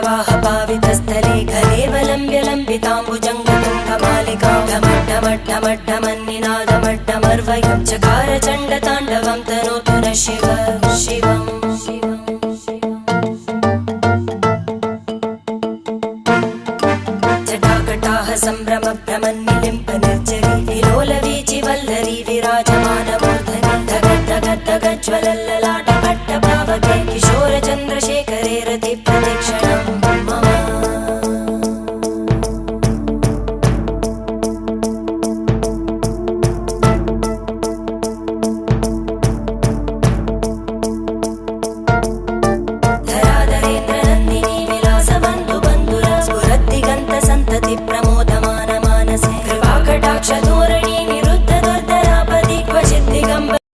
जटाटवीगलज्जलप्रवाहपावितस्थले घलेवलम्ब्य लम्बिताम्बुजङ्गतुङ्गमालिकां ढमड्ढमड्ढमड्ढमन्निनादमड्ढमर्वयं चकार चण्डताण्डवं तनोतु नः शिव शिवम् जटाकटाह सम्भ्रमभ्रमन्निलिम्प निर्जरी विलोलवीचिवल्लरी विराजमानमूर्धनि धगद्धगद्धगज्ज्वलल्ल